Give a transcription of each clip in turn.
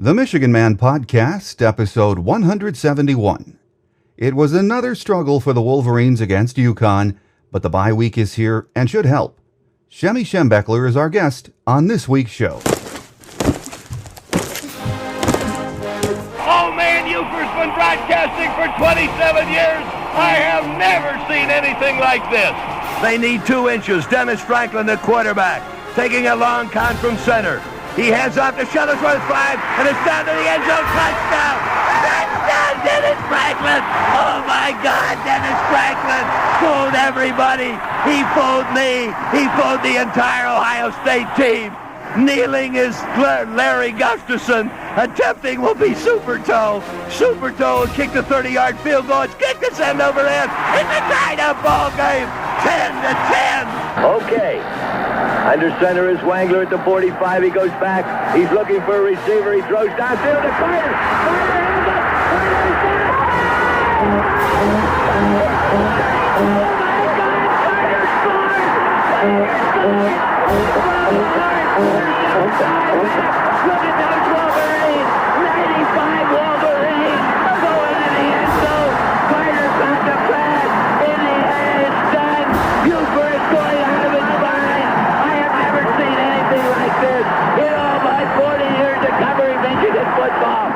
The Michigan Man Podcast, episode 171. It was another struggle for the Wolverines against UConn, but the bye week is here and should help. Shemy Schembechler is our guest on this week's show. Oh man, Euchre's been broadcasting for 27 years. I have never seen anything like this. They need 2 inches. Dennis Franklin, the quarterback, taking a long count from center. He hands off to Shuttlesworth 5, and it's down to the end zone. Touchdown! Touchdown, Dennis Franklin! Oh my God, Dennis Franklin fooled everybody. He fooled me. He fooled the entire Ohio State team. Kneeling is Larry Gustafson. Attempting will be Super Toe. Super Toe will kick the 30-yard field goal. It's kicked to send over end. It's a tied-up ball game. 10-10. Okay. Under center is Wangler at the 45. He goes back. He's looking for a receiver. He throws downfield to Carter. Look at those Wolverines. 95 Wolverines going to the end zone. Carter's on the pass. In the air, it's done. Buford is going to have his fun. I have never seen anything like this in all my 40 years of covering Michigan football.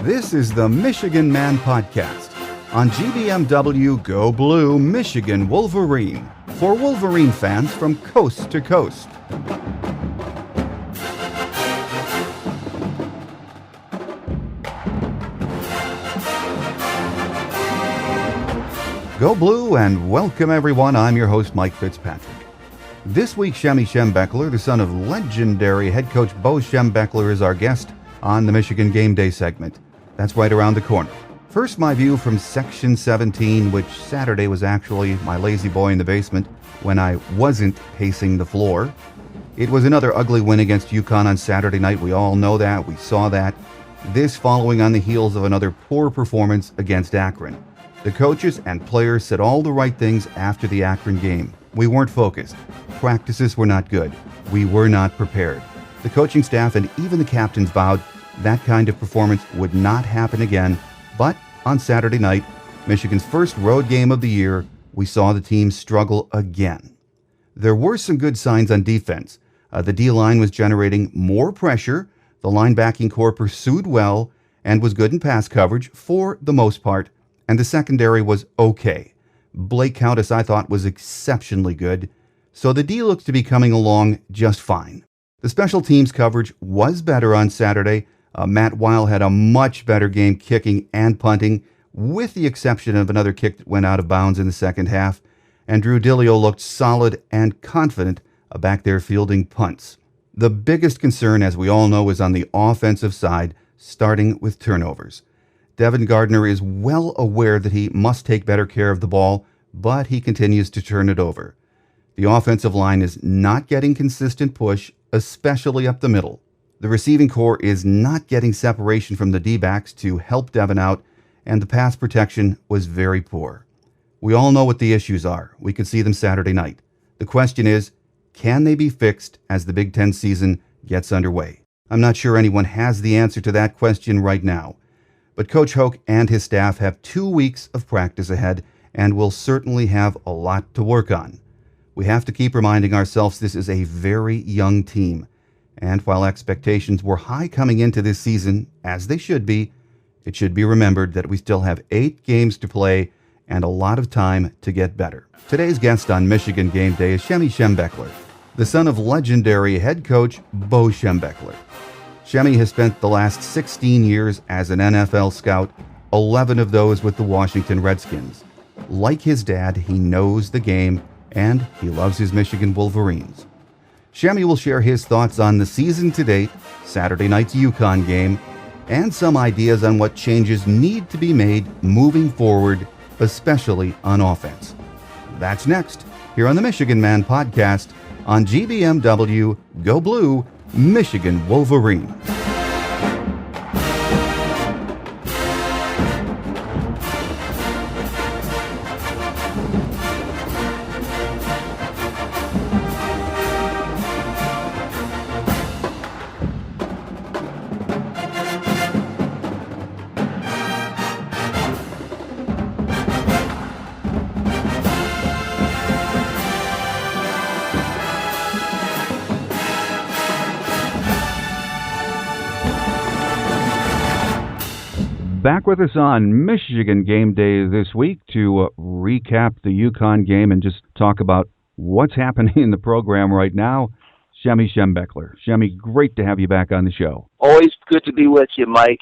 This is the Michigan Man Podcast on GBMW Go Blue Michigan Wolverine for Wolverine fans from coast to coast. Go Blue and welcome everyone. I'm your host Mike Fitzpatrick. This week Shemy Schembechler, the son of legendary head coach Bo Schembechler, is our guest on the Michigan Gameday segment. That's right around the corner. First, my view from Section 17, which Saturday was actually my lazy boy in the basement when I wasn't pacing the floor. It was another ugly win against UConn on Saturday night. We all know that. We saw that. This following on the heels of another poor performance against Akron. The coaches and players said all the right things after the Akron game. We weren't focused. Practices were not good. We were not prepared. The coaching staff and even the captains vowed that kind of performance would not happen again. But on Saturday night, Michigan's first road game of the year, we saw the team struggle again. There were some good signs on defense. The D-line was generating more pressure. The linebacking core pursued well and was good in pass coverage for the most part. And the secondary was okay. Blake Countess, I thought, was exceptionally good. So the D looks to be coming along just fine. The special teams coverage was better on Saturday. Matt Weil had a much better game kicking and punting, with the exception of another kick that went out of bounds in the second half. And Drew Dillio looked solid and confident back there fielding punts. The biggest concern, as we all know, is on the offensive side, starting with turnovers. Devin Gardner is well aware that he must take better care of the ball, but he continues to turn it over. The offensive line is not getting consistent push, especially up the middle. The receiving core is not getting separation from the D-backs to help Devin out, and the pass protection was very poor. We all know what the issues are. We could see them Saturday night. The question is, can they be fixed as the Big Ten season gets underway? I'm not sure anyone has the answer to that question right now. But Coach Hoke and his staff have 2 weeks of practice ahead and will certainly have a lot to work on. We have to keep reminding ourselves this is a very young team. And while expectations were high coming into this season, as they should be, it should be remembered that we still have 8 games to play and a lot of time to get better. Today's guest on Michigan Gameday is Shemy Schembechler, the son of legendary head coach Bo Schembechler. Shemy has spent the last 16 years as an NFL scout, 11 of those with the Washington Redskins. Like his dad, he knows the game, and he loves his Michigan Wolverines. Shemy will share his thoughts on the season to date, Saturday night's UConn game, and some ideas on what changes need to be made moving forward, especially on offense. That's next, here on the Michigan Man Podcast on GBMW Go Blue Michigan Wolverine. Back with us on Michigan Game Day this week to recap the UConn game and just talk about what's happening in the program right now. Shemy Schembechler. Shemy, great to have you back on the show. Always good to be with you, Mike.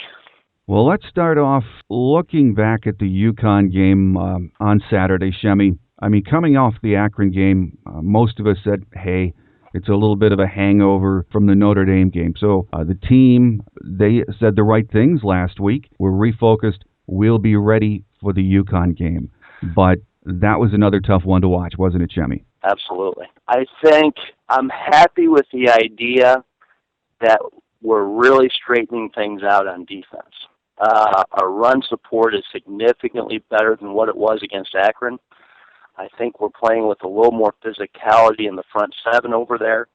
Well, let's start off looking back at the UConn game on Saturday, Shemy. I mean, coming off the Akron game, most of us said, hey, it's a little bit of a hangover from the Notre Dame game. So the team, they said the right things last week. We're refocused. We'll be ready for the UConn game. But that was another tough one to watch, wasn't it, Shemy? Absolutely. I think I'm happy with the idea that we're really straightening things out on defense. Our run support is significantly better than what it was against Akron. I think we're playing with a little more physicality in the front seven over there,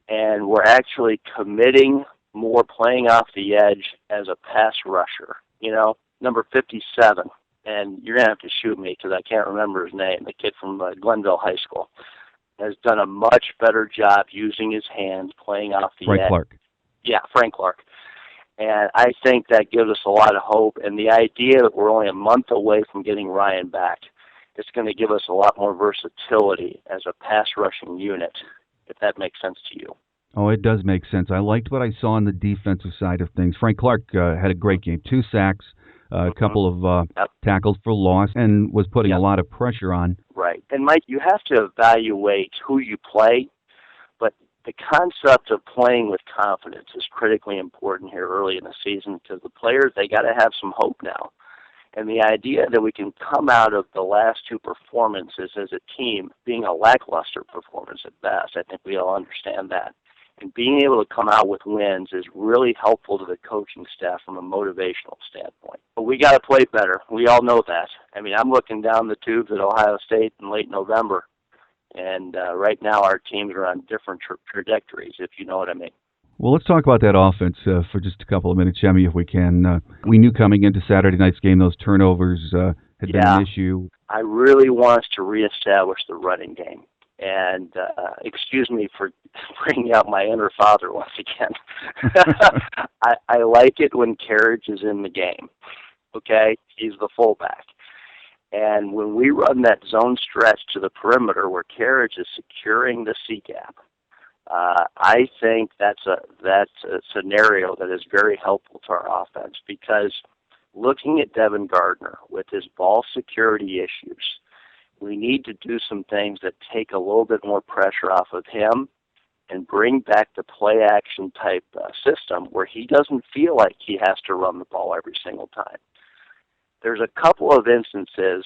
and we're actually committing more playing off the edge as a pass rusher. You know, number 57, and you're going to have to shoot me because I can't remember his name, the kid from Glenville High School, has done a much better job using his hands, playing off the edge. Frank Clark. Yeah, Frank Clark. And I think that gives us a lot of hope, and the idea that we're only a month away from getting Ryan back, it's going to give us a lot more versatility as a pass-rushing unit, if that makes sense to you. Oh, it does make sense. I liked what I saw on the defensive side of things. Frank Clark had a great game. 2 sacks, a couple of tackles for loss, and was putting a lot of pressure on. Right. And, Mike, you have to evaluate who you play, but the concept of playing with confidence is critically important here early in the season because the players, they got to have some hope now. And the idea that we can come out of the last 2 performances as a team being a lackluster performance at best, I think we all understand that. And being able to come out with wins is really helpful to the coaching staff from a motivational standpoint. But we got to play better. We all know that. I mean, I'm looking down the tubes at Ohio State in late November, and right now our teams are on different trajectories, if you know what I mean. Well, let's talk about that offense for just a couple of minutes, Shemy, if we can. We knew coming into Saturday night's game those turnovers had been an issue. I really want us to reestablish the running game. And excuse me for bringing out my inner father once again. I like it when Carriage is in the game, okay? He's the fullback. And when we run that zone stretch to the perimeter where Carriage is securing the C-gap, I think that's a scenario that is very helpful to our offense because looking at Devin Gardner with his ball security issues, we need to do some things that take a little bit more pressure off of him and bring back the play-action type system where he doesn't feel like he has to run the ball every single time. There's a couple of instances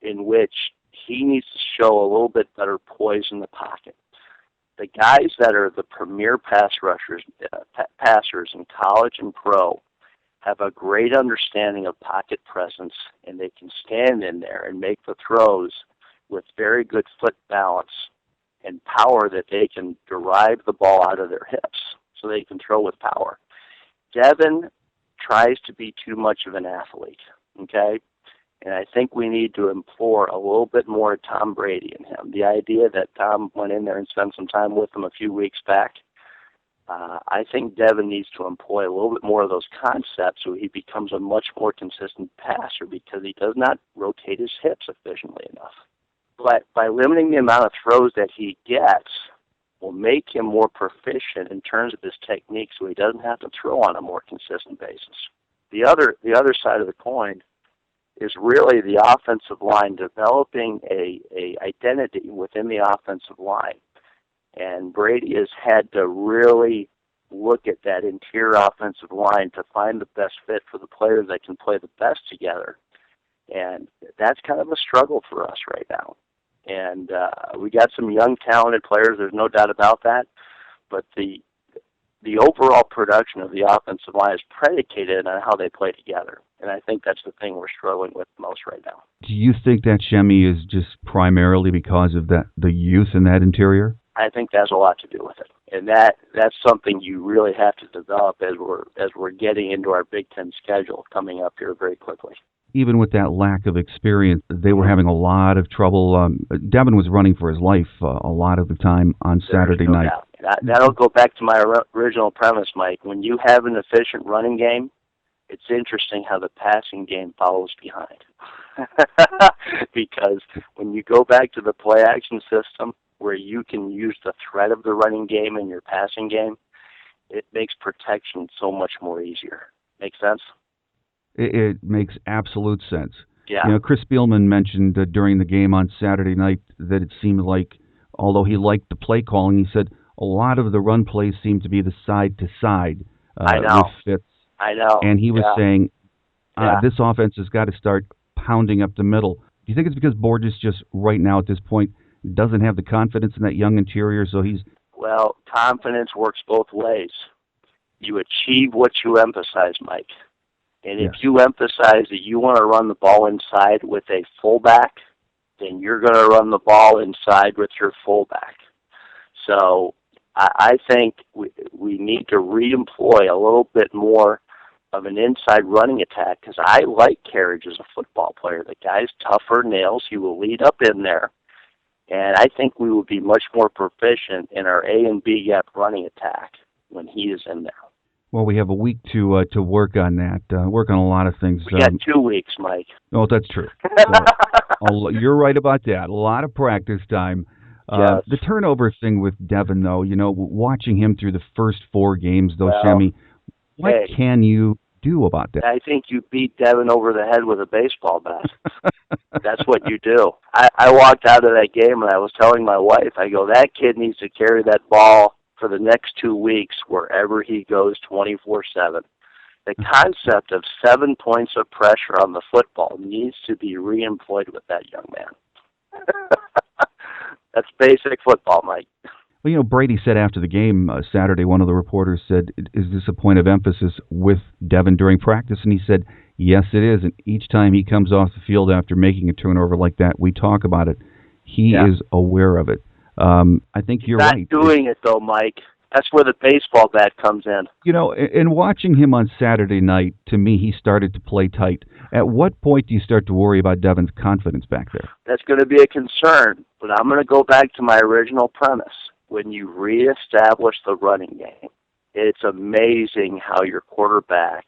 in which he needs to show a little bit better poise in the pocket. The guys that are the premier pass rushers, passers in college and pro have a great understanding of pocket presence, and they can stand in there and make the throws with very good foot balance and power that they can derive the ball out of their hips so they can throw with power. Devin tries to be too much of an athlete, okay? And I think we need to implore a little bit more of Tom Brady in him. The idea that Tom went in there and spent some time with him a few weeks back, I think Devin needs to employ a little bit more of those concepts so he becomes a much more consistent passer because he does not rotate his hips efficiently enough. But by limiting the amount of throws that he gets will make him more proficient in terms of his technique so he doesn't have to throw on a more consistent basis. The other side of the coin is really the offensive line developing a identity within the offensive line. And Brady has had to really look at that interior offensive line to find the best fit for the players that can play the best together. And that's kind of a struggle for us right now. And we got some young, talented players, there's no doubt about that. But the overall production of the offensive line is predicated on how they play together. And I think that's the thing we're struggling with most right now. Do you think that, Shemy, is just primarily because of the youth in that interior? I think that has a lot to do with it. And that's something you really have to develop as we're getting into our Big Ten schedule coming up here very quickly. Even with that lack of experience, they were having a lot of trouble. Devin was running for his life a lot of the time on Saturday night. That'll go back to my original premise, Mike. When you have an efficient running game, it's interesting how the passing game follows behind. Because when you go back to the play action system where you can use the threat of the running game in your passing game, it makes protection so much more easier. Make sense? It makes absolute sense. Yeah. You know, Chris Spielman mentioned during the game on Saturday night that it seemed like, although he liked the play calling, he said a lot of the run plays seemed to be the side to side with fits. I know. And he was saying this offense has got to start pounding up the middle. Do you think it's because Borges just right now at this point doesn't have the confidence in that young interior, so he's... Well, confidence works both ways. You achieve what you emphasize, Mike. And if you emphasize that you want to run the ball inside with a fullback, then you're going to run the ball inside with your fullback. So I think we need to re-employ a little bit more of an inside running attack, because I like Carriage as a football player. The guy's tougher nails. He will lead up in there. And I think we will be much more proficient in our A and B gap running attack when he is in there. Well, we have a week to work on that, work on a lot of things. We got 2 weeks, Mike. Oh, that's true. So, you're right about that. A lot of practice time. Yes. The turnover thing with Devin, though, you know, watching him through the first 4 games, though, Shemy, what can you do about that? I think you beat Devin over the head with a baseball bat. That's what you do. I walked out of that game and I was telling my wife, I go, that kid needs to carry that ball for the next 2 weeks wherever he goes 24/7. The concept of 7 points of pressure on the football needs to be re-employed with that young man. That's basic football, Mike. Well, you know, Brady said after the game Saturday, one of the reporters said, is this a point of emphasis with Devin during practice? And he said, yes, it is. And each time he comes off the field after making a turnover like that, we talk about it. He is aware of it. I think you're right. Not doing it, though, Mike. That's where the baseball bat comes in. You know, in watching him on Saturday night, to me, he started to play tight. At what point do you start to worry about Devin's confidence back there? That's going to be a concern, but I'm going to go back to my original premise. When you reestablish the running game, it's amazing how your quarterback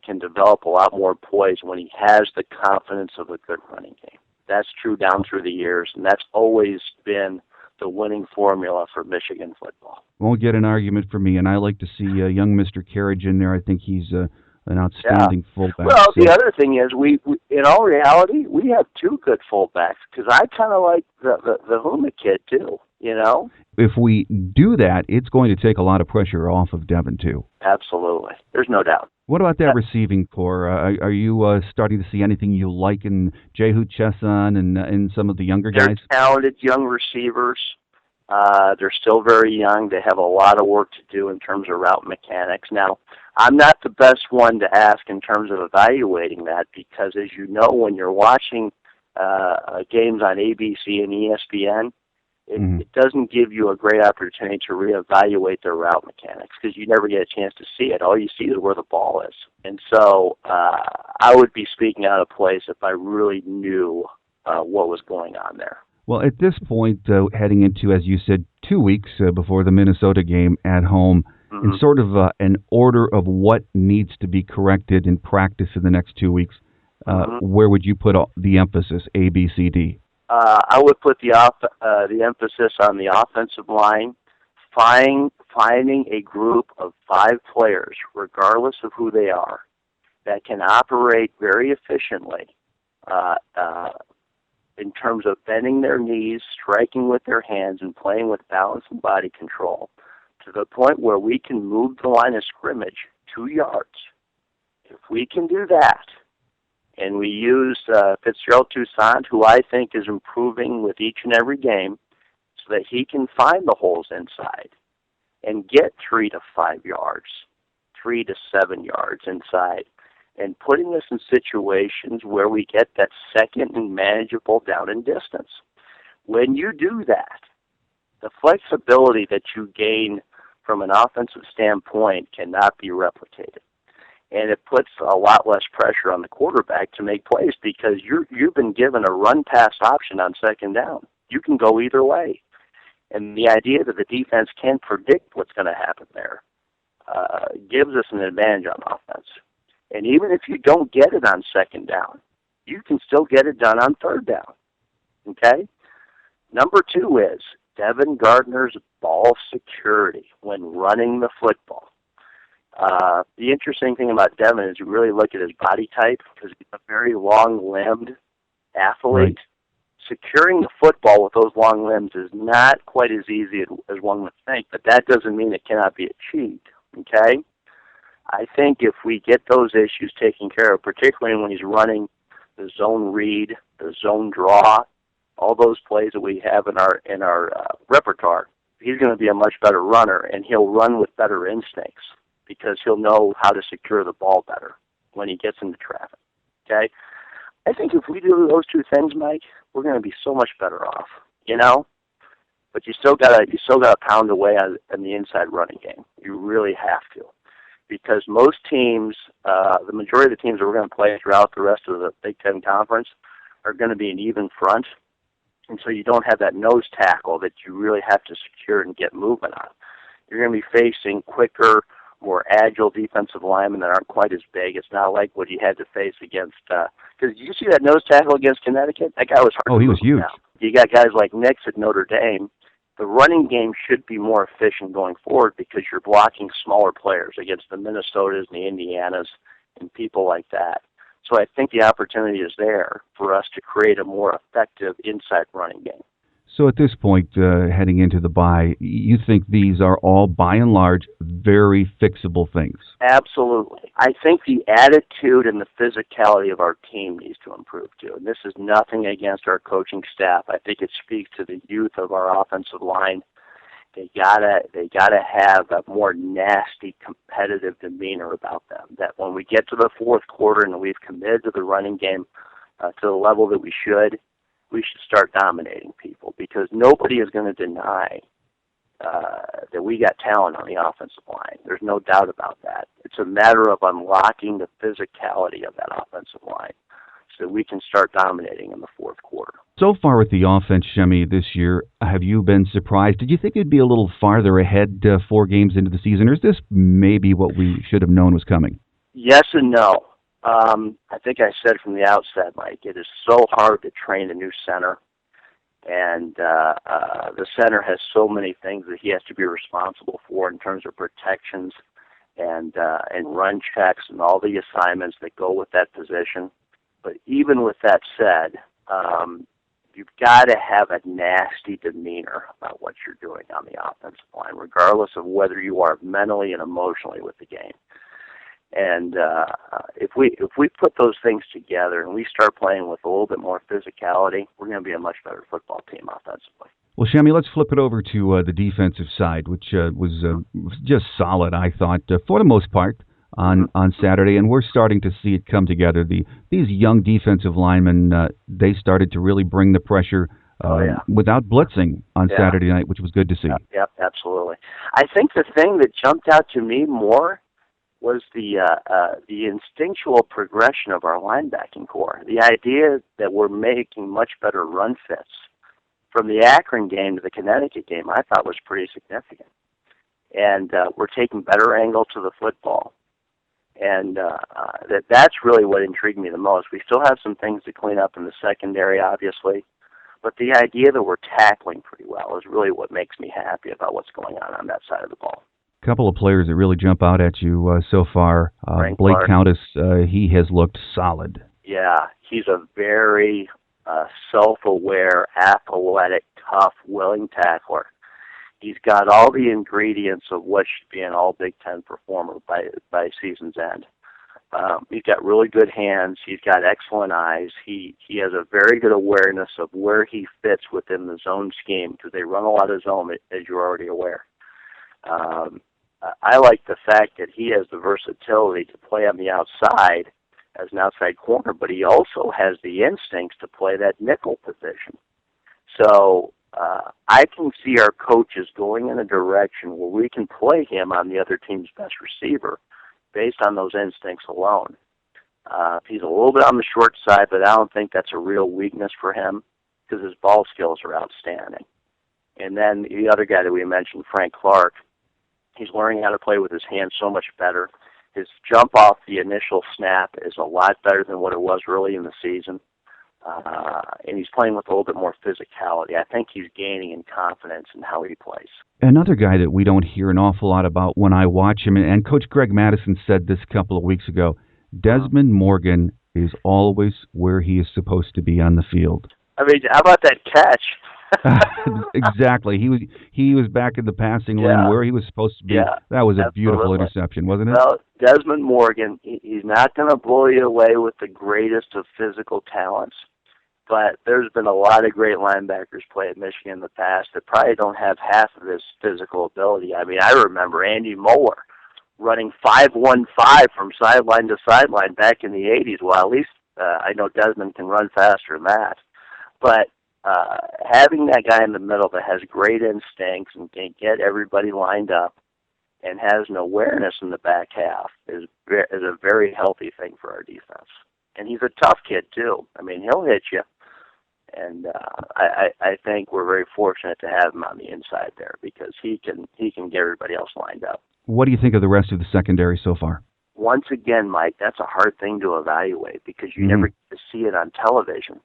can develop a lot more poise when he has the confidence of a good running game. That's true down through the years, and that's always been the winning formula for Michigan football. Won't get an argument from me, and I like to see young Mr. Carriage in there. I think he's an outstanding fullback. Well, the other thing is, we in all reality, we have 2 good fullbacks, because I kind of like the Huma kid, too, you know? If we do that, it's going to take a lot of pressure off of Devin, too. Absolutely. There's no doubt. What about that receiving core? Are you starting to see anything you like in Jehu Chesson and some of the younger guys? They're talented young receivers. They're still very young. They have a lot of work to do in terms of route mechanics. Now, I'm not the best one to ask in terms of evaluating that, because, as you know, when you're watching games on ABC and ESPN, it doesn't give you a great opportunity to reevaluate their route mechanics, because you never get a chance to see it. All you see is where the ball is. And so I would be speaking out of place if I really knew what was going on there. Well, at this point, heading into, as you said, 2 weeks before the Minnesota game at home, in sort of an order of what needs to be corrected in practice in the next 2 weeks, where would you put the emphasis, A, B, C, D? I would put the emphasis on the offensive line, finding a group of 5 players, regardless of who they are, that can operate very efficiently in terms of bending their knees, striking with their hands, and playing with balance and body control, to the point where we can move the line of scrimmage 2 yards. If we can do that, and we use Fitzgerald Toussaint, who I think is improving with each and every game, so that he can find the holes inside and get 3 to 5 yards, 3 to 7 yards inside, and putting us in situations where we get that second and manageable down and distance. When you do that, the flexibility that you gain from an offensive standpoint cannot be replicated. And it puts a lot less pressure on the quarterback to make plays, because you've been given a run-pass option on second down. You can go either way. And the idea that the defense can't predict what's going to happen there gives us an advantage on offense. And even if you don't get it on second down, you can still get it done on third down. Okay? Number 2 is Devin Gardner's ball security when running the football. The interesting thing about Devin is you really look at his body type, because he's a very long-limbed athlete. Right. Securing the football with those long limbs is not quite as easy as one would think, but that doesn't mean it cannot be achieved, okay? I think if we get those issues taken care of, particularly when he's running the zone read, the zone draw, all those plays that we have in our repertoire, he's going to be a much better runner, and he'll run with better instincts because he'll know how to secure the ball better when he gets into traffic, okay? I think if we do those 2 things, Mike, we're going to be so much better off, you know? But you still got to pound away on the inside running game. You really have to. Because most teams, the majority of the teams that we're going to play throughout the rest of the Big Ten Conference are going to be an even front. And so you don't have that nose tackle that you really have to secure and get movement on. You're going to be facing quicker, more agile defensive linemen that aren't quite as big. It's not like what he had to face against, because you see that nose tackle against Connecticut? That guy was hard. Oh, he was huge. Now. You got guys like Nix at Notre Dame. The running game should be more efficient going forward because you're blocking smaller players against the Minnesotas and the Indianas and people like that. So I think the opportunity is there for us to create a more effective inside running game. So at this point, heading into the bye, you think these are all, by and large, very fixable things? Absolutely. I think the attitude and the physicality of our team needs to improve, too. And this is nothing against our coaching staff. I think it speaks to the youth of our offensive line. They gotta have a more nasty, competitive demeanor about them. That when we get to the fourth quarter and we've committed to the running game to the level that we should start dominating people, because nobody is going to deny that we got talent on the offensive line. There's no doubt about that. It's a matter of unlocking the physicality of that offensive line so we can start dominating in the fourth quarter. So far with the offense, Shemy, this year, have you been surprised? Did you think it'd be a little farther ahead 4 games into the season, or is this maybe what we should have known was coming? Yes and no. I think I said from the outset, Mike, it is so hard to train a new center, and the center has so many things that he has to be responsible for in terms of protections and run checks and all the assignments that go with that position. But even with that said, you've got to have a nasty demeanor about what you're doing on the offensive line, regardless of whether you are mentally and emotionally with the game. And if we put those things together and we start playing with a little bit more physicality, we're going to be a much better football team offensively. Well, Shemy, let's flip it over to the defensive side, which was just solid, I thought, for the most part, on Saturday. And we're starting to see it come together. These young defensive linemen, they started to really bring the pressure without blitzing on Saturday night, which was good to see. Yep, absolutely. I think the thing that jumped out to me more was the instinctual progression of our linebacking core. The idea that we're making much better run fits from the Akron game to the Connecticut game, I thought was pretty significant. And we're taking better angle to the football. And that's really what intrigued me the most. We still have some things to clean up in the secondary, obviously, but the idea that we're tackling pretty well is really what makes me happy about what's going on that side of the ball. Couple of players that really jump out at you so far. Blake Countess, he has looked solid. Yeah, he's a very self-aware, athletic, tough, willing tackler. He's got all the ingredients of what should be an all Big Ten performer by season's end. He's got really good hands. He's got excellent eyes. He has a very good awareness of where he fits within the zone scheme, because they run a lot of zone, as you're already aware. I like the fact that he has the versatility to play on the outside as an outside corner, but he also has the instincts to play that nickel position. So I can see our coaches going in a direction where we can play him on the other team's best receiver based on those instincts alone. He's a little bit on the short side, but I don't think that's a real weakness for him because his ball skills are outstanding. And then the other guy that we mentioned, Frank Clark, he's learning how to play with his hands so much better. His jump off the initial snap is a lot better than what it was early in the season. And he's playing with a little bit more physicality. I think he's gaining in confidence in how he plays. Another guy that we don't hear an awful lot about when I watch him, and Coach Greg Madison said this a couple of weeks ago, Desmond Morgan is always where he is supposed to be on the field. I mean, how about that catch? Exactly. He was back in the passing lane where he was supposed to be. Yeah, that was a absolutely. beautiful interception, wasn't it? Well, Desmond Morgan, he's not going to blow you away with the greatest of physical talents, but there's been a lot of great linebackers play at Michigan in the past that probably don't have half of his physical ability. I mean, I remember Andy Moeller running 5.15 from sideline to sideline back in the 80s. Well, at least I know Desmond can run faster than that. But having that guy in the middle that has great instincts and can get everybody lined up and has an awareness in the back half is a very healthy thing for our defense. And he's a tough kid, too. I mean, he'll hit you. And I think we're very fortunate to have him on the inside there because he can get everybody else lined up. What do you think of the rest of the secondary so far? Once again, Mike, that's a hard thing to evaluate because you never get to see it on television.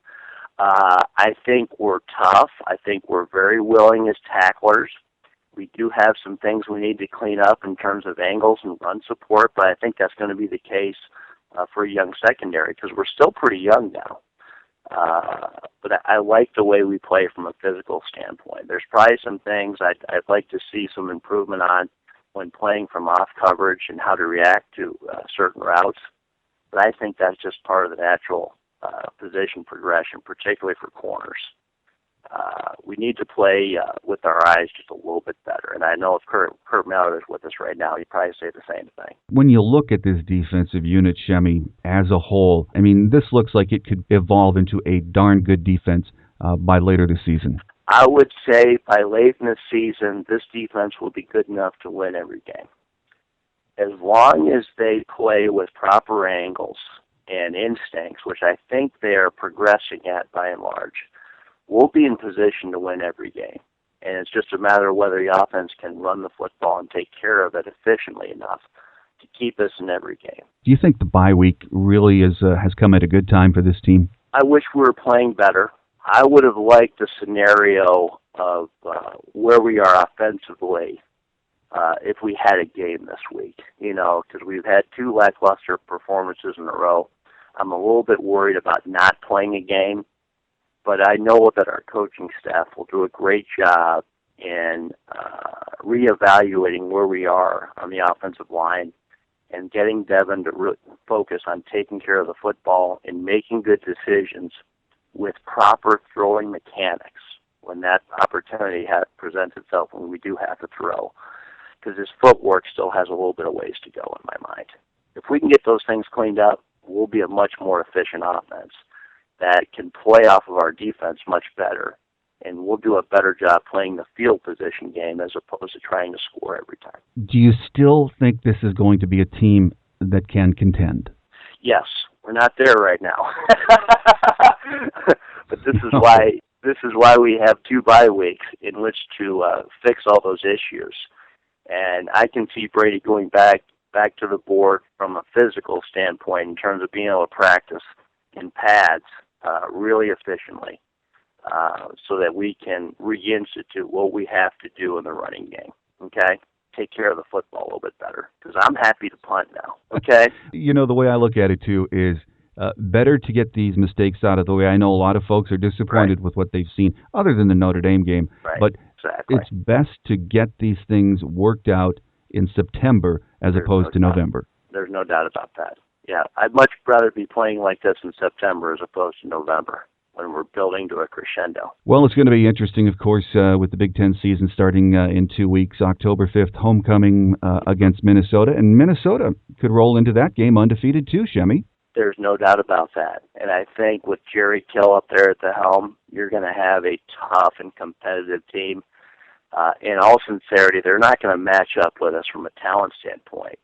I think we're tough. I think we're very willing as tacklers. We do have some things we need to clean up in terms of angles and run support, but I think that's going to be the case for a young secondary because we're still pretty young now. But I like the way we play from a physical standpoint. There's probably some things I'd like to see some improvement on when playing from off coverage and how to react to certain routes. But I think that's just part of the natural position progression, particularly for corners. We need to play with our eyes just a little bit better. And I know if Kurt Mallett is with us right now, he'd probably say the same thing. When you look at this defensive unit, Shemy, as a whole, I mean, this looks like it could evolve into a darn good defense by later this season. I would say by late in the season, this defense will be good enough to win every game. As long as they play with proper angles and instincts, which I think they are progressing at by and large, we'll be in position to win every game. And it's just a matter of whether the offense can run the football and take care of it efficiently enough to keep us in every game. Do you think the bye week really has come at a good time for this team? I wish we were playing better. I would have liked the scenario of where we are offensively if we had a game this week, because we've had 2 lackluster performances in a row. I'm a little bit worried about not playing a game, but I know that our coaching staff will do a great job in reevaluating where we are on the offensive line and getting Devin to really focus on taking care of the football and making good decisions with proper throwing mechanics when that opportunity presents itself when we do have to throw. Because his footwork still has a little bit of ways to go in my mind. If we can get those things cleaned up, we'll be a much more efficient offense that can play off of our defense much better, and we'll do a better job playing the field position game as opposed to trying to score every time. Do you still think this is going to be a team that can contend? Yes. We're not there right now. But this is why we have 2 bye weeks in which to fix all those issues. And I can see Brady going back to the board from a physical standpoint in terms of being able to practice in pads really efficiently so that we can reinstitute what we have to do in the running game, okay? Take care of the football a little bit better because I'm happy to punt now, okay? The way I look at it, too, is better to get these mistakes out of the way. I know a lot of folks are disappointed with what they've seen other than the Notre Dame game, but it's best to get these things worked out in September as opposed to November. There's no doubt about that. Yeah, I'd much rather be playing like this in September as opposed to November when we're building to a crescendo. Well, it's going to be interesting, of course, with the Big Ten season starting in 2 weeks, October 5th, homecoming against Minnesota. And Minnesota could roll into that game undefeated too, Shemy. There's no doubt about that. And I think with Jerry Kill up there at the helm, you're going to have a tough and competitive team. In all sincerity, they're not going to match up with us from a talent standpoint.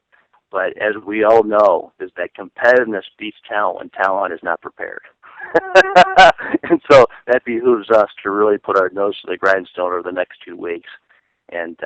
But as we all know, is that competitiveness beats talent when talent is not prepared. And so that behooves us to really put our nose to the grindstone over the next 2 weeks and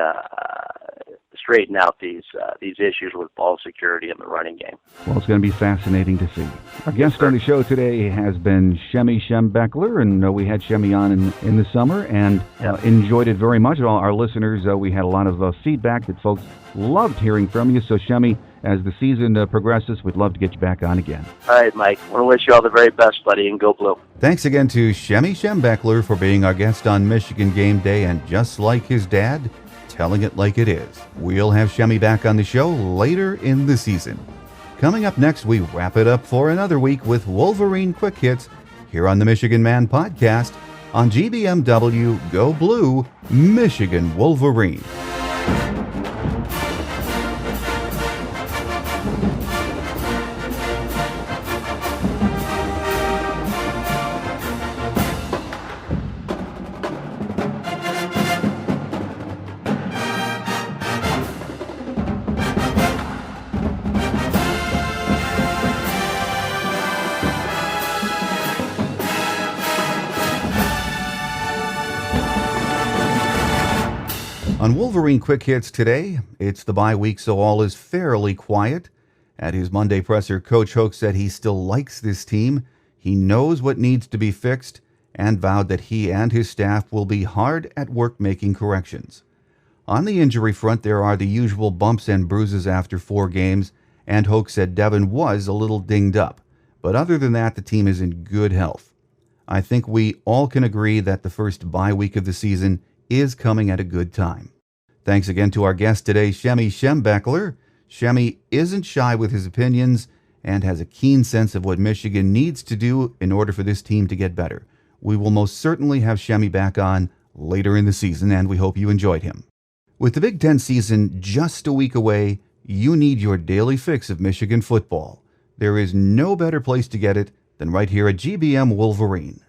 straighten out these issues with ball security in the running game. Well, it's going to be fascinating to see. Our guest on the show today has been Shemy Schembechler, and we had Shemy on in the summer and enjoyed it very much. All our listeners, we had a lot of feedback that folks loved hearing from you. So, Shemy, as the season progresses, we'd love to get you back on again. All right, Mike. I want to wish you all the very best, buddy, and go Blue. Thanks again to Shemy Schembechler for being our guest on Michigan Game Day, and just like his dad, telling it like it is. We'll have Shemy back on the show later in the season. Coming up next, we wrap it up for another week with Wolverine Quick Hits here on the Michigan Man Podcast on GBMW Go Blue, Michigan Wolverine. On Wolverine Quick Hits today, it's the bye week, so all is fairly quiet. At his Monday presser, Coach Hoke said he still likes this team, he knows what needs to be fixed, and vowed that he and his staff will be hard at work making corrections. On the injury front, there are the usual bumps and bruises after 4 games, and Hoke said Devin was a little dinged up. But other than that, the team is in good health. I think we all can agree that the first bye week of the season is coming at a good time. Thanks again to our guest today, Shemy Schembechler. Shemy isn't shy with his opinions and has a keen sense of what Michigan needs to do in order for this team to get better. We will most certainly have Shemy back on later in the season, and we hope you enjoyed him. With the Big Ten season just a week away, you need your daily fix of Michigan football. There is no better place to get it than right here at GBM Wolverine.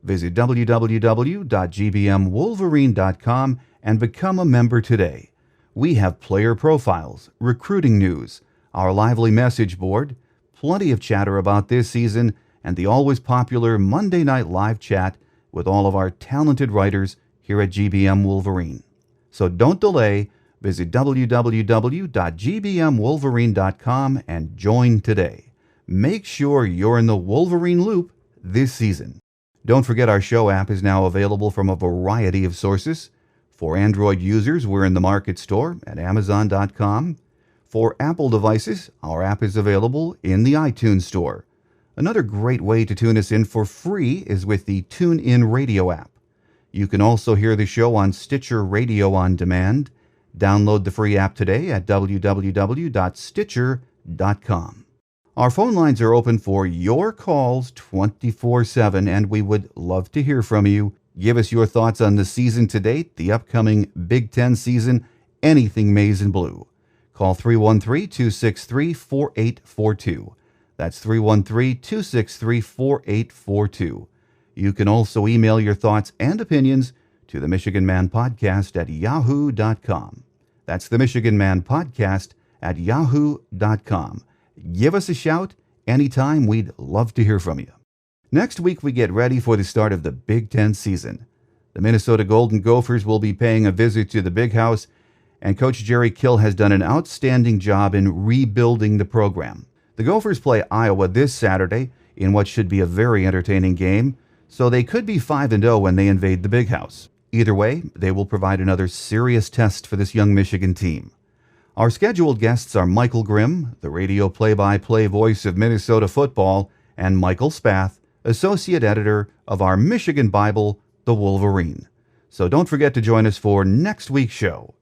Visit www.gbmwolverine.com and become a member today. We have player profiles, recruiting news, our lively message board, plenty of chatter about this season, and the always popular Monday night live chat with all of our talented writers here at GBM Wolverine. So don't delay, visit www.gbmwolverine.com and join today. Make sure you're in the Wolverine loop this season. Don't forget our show app is now available from a variety of sources. For Android users, we're in the Market Store at Amazon.com. For Apple devices, our app is available in the iTunes Store. Another great way to tune us in for free is with the TuneIn Radio app. You can also hear the show on Stitcher Radio on Demand. Download the free app today at www.stitcher.com. Our phone lines are open for your calls 24/7, and we would love to hear from you. Give us your thoughts on the season to date, the upcoming Big Ten season, anything maize and blue. Call 313-263-4842. That's 313-263-4842. You can also email your thoughts and opinions to the Michigan Man Podcast at yahoo.com. That's the Michigan Man Podcast at yahoo.com. Give us a shout anytime. We'd love to hear from you. Next week, we get ready for the start of the Big Ten season. The Minnesota Golden Gophers will be paying a visit to the Big House, and Coach Jerry Kill has done an outstanding job in rebuilding the program. The Gophers play Iowa this Saturday in what should be a very entertaining game, so they could be 5-0 when they invade the Big House. Either way, they will provide another serious test for this young Michigan team. Our scheduled guests are Michael Grimm, the radio play-by-play voice of Minnesota football, and Michael Spath, associate editor of our Michigan Bible, The Wolverine. So don't forget to join us for next week's show.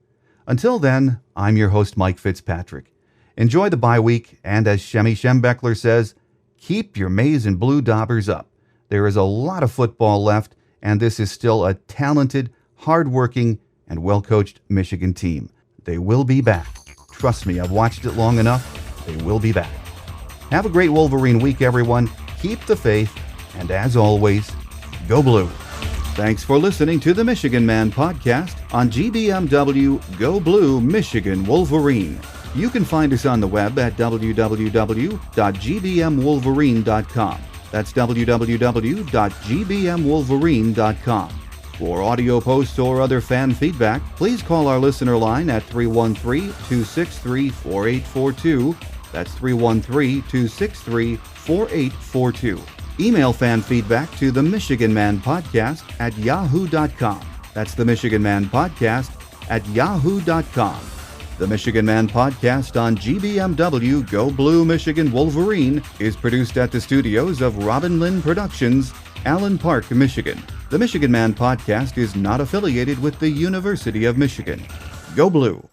Until then, I'm your host, Mike Fitzpatrick. Enjoy the bye week, and as Shemy Schembechler says, keep your maize and blue daubers up. There is a lot of football left, and this is still a talented, hard-working, and well-coached Michigan team. They will be back. Trust me, I've watched it long enough. They will be back. Have a great Wolverine week, everyone. Keep the faith, and as always, go blue. Thanks for listening to the Michigan Man Podcast on GBMW Go Blue Michigan Wolverine. You can find us on the web at www.gbmwolverine.com. That's www.gbmwolverine.com. For audio posts or other fan feedback, please call our listener line at 313-263-4842. That's 313-263-4842. Email fan feedback to the Michigan Man Podcast at yahoo.com. That's the Michigan Man Podcast at yahoo.com. The Michigan Man Podcast on GBMW Go Blue Michigan Wolverine is produced at the studios of Robin Lynn Productions, Allen Park, Michigan. The Michigan Man Podcast is not affiliated with the University of Michigan. Go Blue!